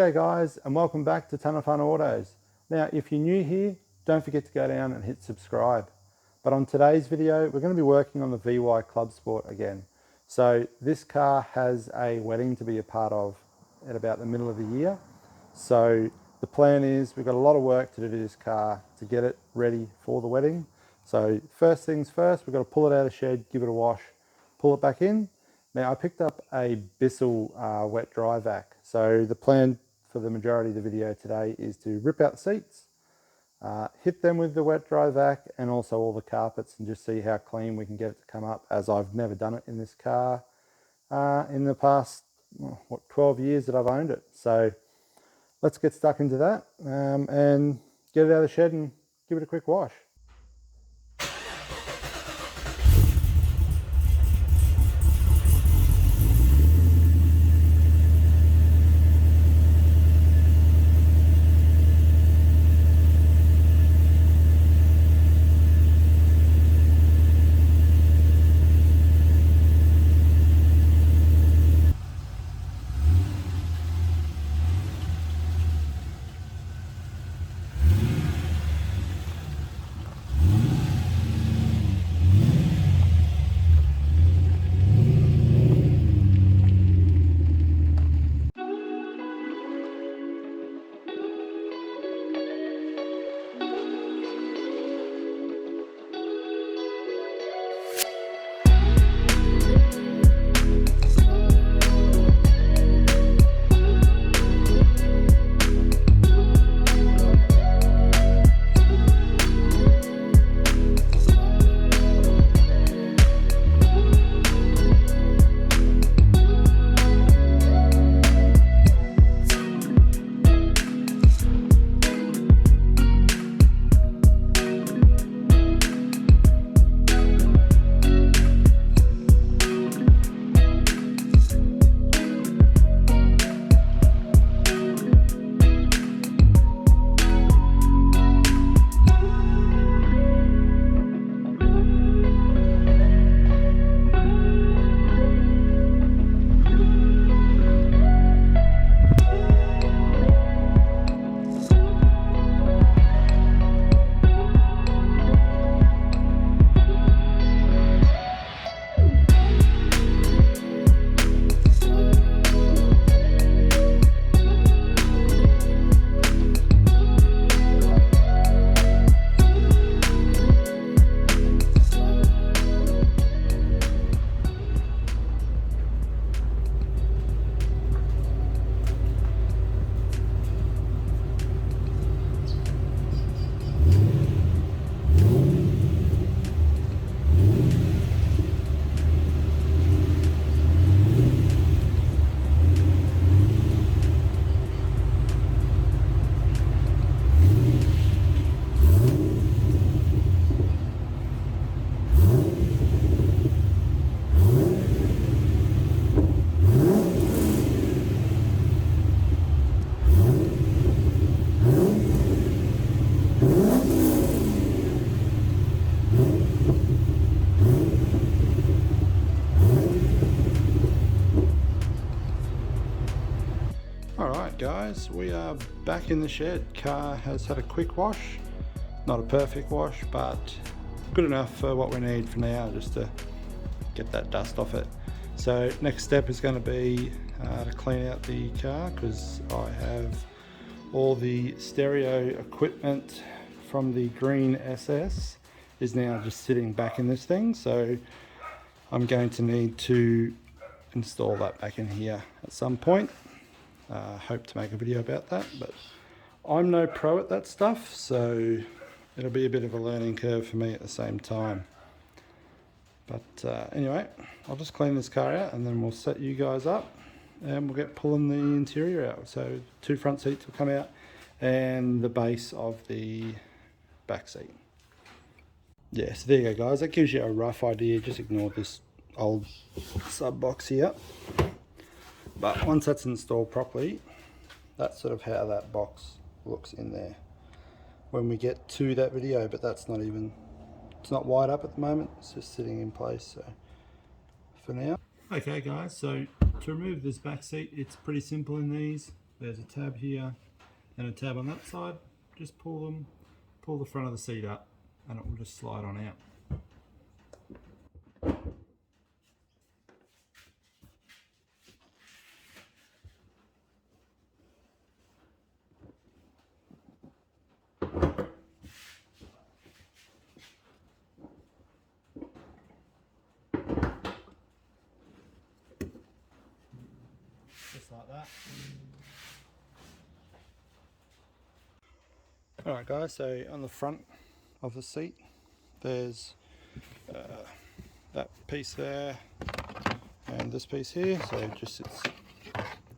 G'day guys, and welcome back to Ton of Fun Autos. Now if you're new here, don't forget to go down and hit subscribe. But on today's video, we're going to be working on the VY Clubsport again. So this car has a wedding to be a part of at about the middle of the year. So the plan is we've got a lot of work to do to this car to get it ready for the wedding. So first things first, we've got to pull it out of the shed, give it a wash, pull it back in. Now I picked up a Bissell wet dry vac. So the plan for the majority of the video today is to rip out the seats, hit them with the wet dry vac and also all the carpets, and just see how clean we can get it to come up, as I've never done it in this car in the past 12 years that I've owned it. So let's get stuck into that and get it out of the shed and give it a quick wash. Alright guys, we are back in the shed. Car has had a quick wash. Not a perfect wash, but good enough for what we need for now, just to get that dust off it. So next step is going to be to clean out the car, because I have all the stereo equipment from the green SS is now just sitting back in this thing. So I'm going to need to install that back in here at some point. Hope to make a video about that, but I'm no pro at that stuff, so it'll be a bit of a learning curve for me at the same time. But anyway, I'll just clean this car out and then we'll set you guys up and we'll get pulling the interior out. So 2 front seats will come out and the base of the back seat. Yeah, so there you go guys, that gives you a rough idea. Just ignore this old sub box here. But once that's installed properly, that's sort of how that box looks in there when we get to that video. But that's not even, it's not wired up at the moment, it's just sitting in place. So for now, okay guys, so to remove this back seat, it's pretty simple in these. there's a tab here and a tab on that side. Just pull the front of the seat up and it will just slide on out. Just like that. Alright guys, so on the front of the seat there's that piece there and this piece here, so it just sits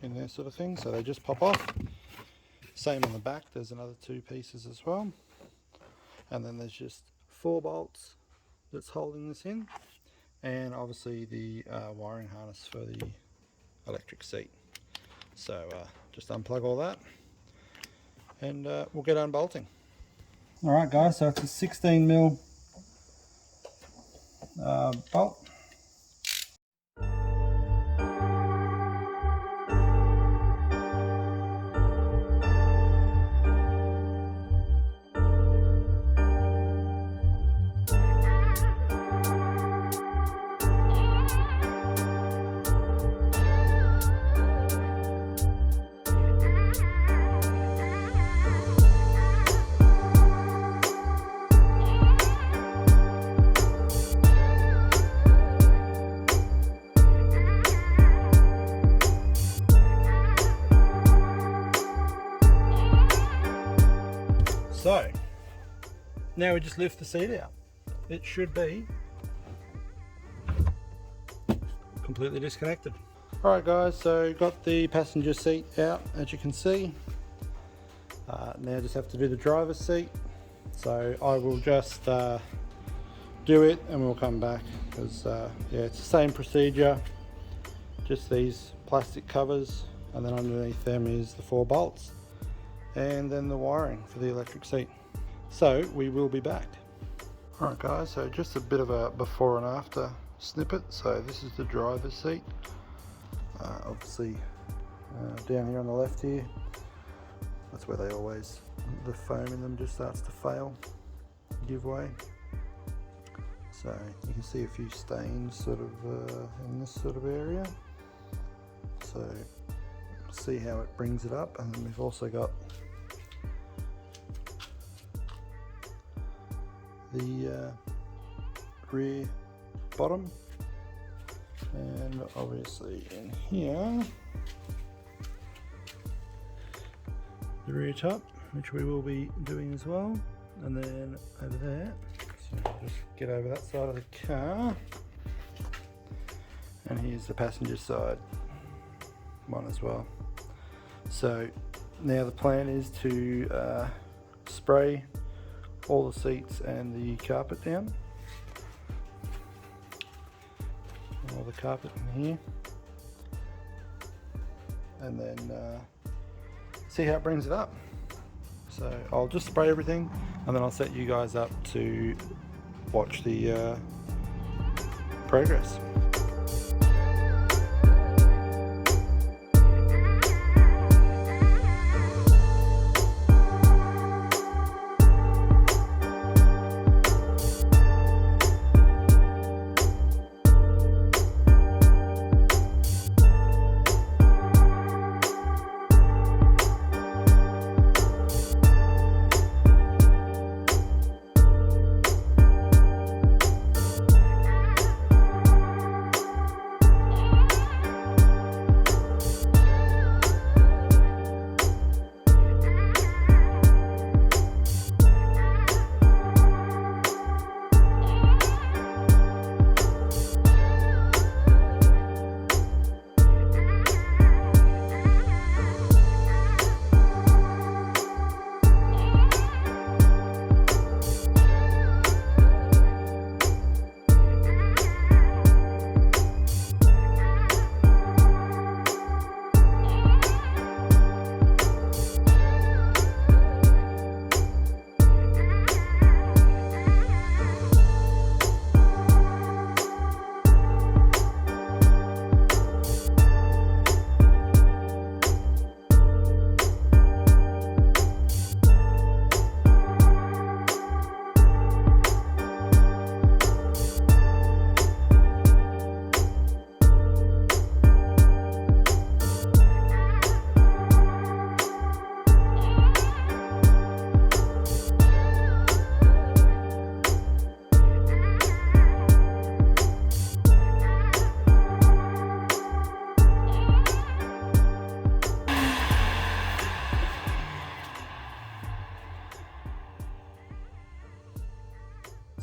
in there sort of thing, so they just pop off. Same on the back, there's another 2 pieces as well, and then there's just 4 bolts that's holding this in, and obviously the wiring harness for the electric seat. So just unplug all that and we'll get unbolting. Alright guys, so it's a 16mm bolt. So now we just lift the seat out. It should be completely disconnected. Alright guys, so got the passenger seat out as you can see. Now just have to do the driver's seat. So I will just do it and we'll come back because yeah, it's the same procedure, just these plastic covers, and then underneath them is the 4 bolts and then the wiring for the electric seat. So we will be back. Alright guys, so just a bit of a before and after snippet. So this is the driver's seat. Obviously down here on the left here, that's where they always, the foam in them just starts to fail, give way. So you can see a few stains sort of in this sort of area. So see how it brings it up, and then we've also got the rear bottom, and obviously in here the rear top, which we will be doing as well, and then over there, so just get over that side of the car, and here's the passenger side one as well. So now the plan is to spray all the seats and the carpet down, all the carpet in here, and then see how it brings it up. So I'll just spray everything and then I'll set you guys up to watch the progress.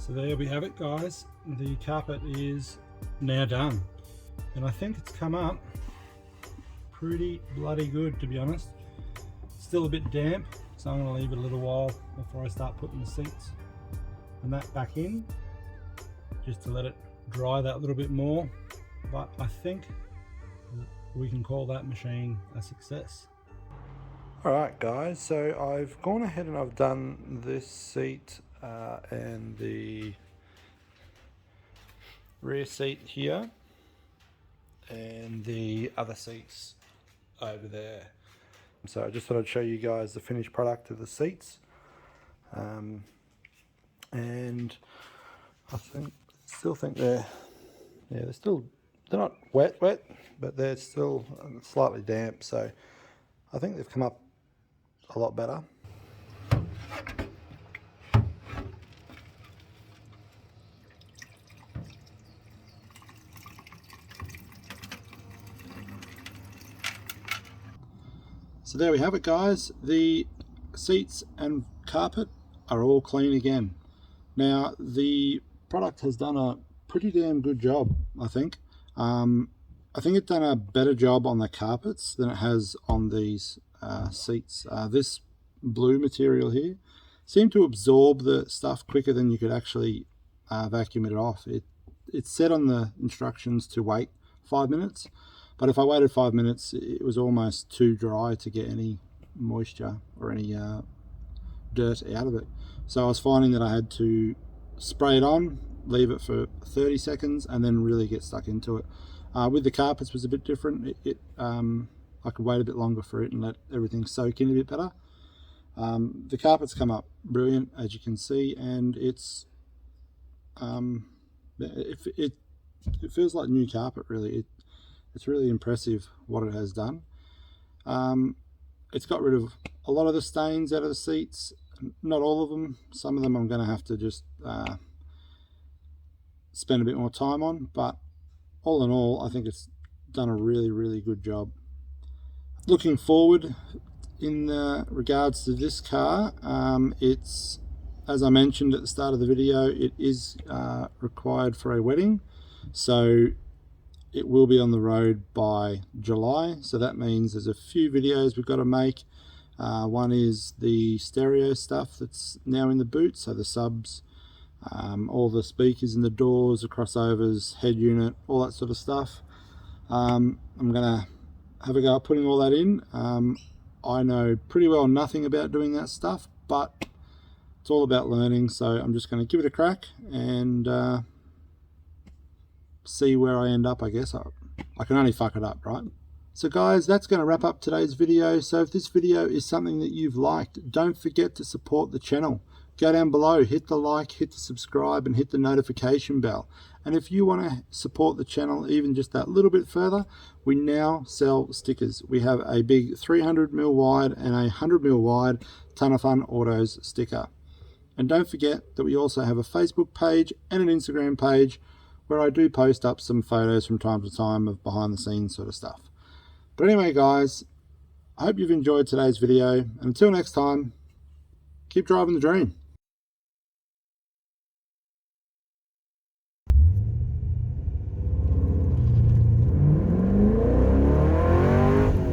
So there we have it, guys. The carpet is now done, and I think it's come up pretty bloody good, to be honest. Still a bit damp, so I'm going to leave it a little while before I start putting the seats and that back in, just to let it dry that little bit more. But I think we can call that machine a success. Alright guys, so I've gone ahead and I've done this seat and the rear seat here and the other seats over there. So I just thought I'd show you guys the finished product of the seats, and I still think they're not wet, but they're still slightly damp, so I think they've come up a lot better. So there we have it, guys. The seats and carpet are all clean again. Now the product has done a pretty damn good job, I think. I think it's done a better job on the carpets than it has on these seats. This blue material here seemed to absorb the stuff quicker than you could actually vacuum it off. It said on the instructions to wait 5 minutes, but if I waited 5 minutes, it was almost too dry to get any moisture or any dirt out of it. So I was finding that I had to spray it on, leave it for 30 seconds, and then really get stuck into it. With the carpets was a bit different. I could wait a bit longer for it and let everything soak in a bit better. The carpets come up brilliant, as you can see, and it feels like new carpet, really. It's really impressive what it has done. It's got rid of a lot of the stains out of the seats. Not all of them. Some of them I'm going to have to just spend a bit more time on, but all in all, I think it's done a really good job. Looking forward in regards to this car, it's, as I mentioned at the start of the video, it is required for a wedding, so it will be on the road by July. So that means there's a few videos we've got to make. One is the stereo stuff that's now in the boot, so the subs, all the speakers in the doors, the crossovers, head unit, all that sort of stuff. I'm gonna have a go at putting all that in. I know pretty well nothing about doing that stuff, but it's all about learning, so I'm just going to give it a crack and see where I end up, I guess. I can only fuck it up, right? So guys, that's going to wrap up today's video. So if this video is something that you've liked, don't forget to support the channel. Go down below, hit the like, hit the subscribe, and hit the notification bell. And if you want to support the channel even just that little bit further, we now sell stickers. We have a big 300mm wide and a 100mm wide Ton of Fun Autos sticker. And don't forget that we also have a Facebook page and an Instagram page where I do post up some photos from time to time of behind the scenes sort of stuff. But anyway guys, I hope you've enjoyed today's video, and until next time, keep driving the dream.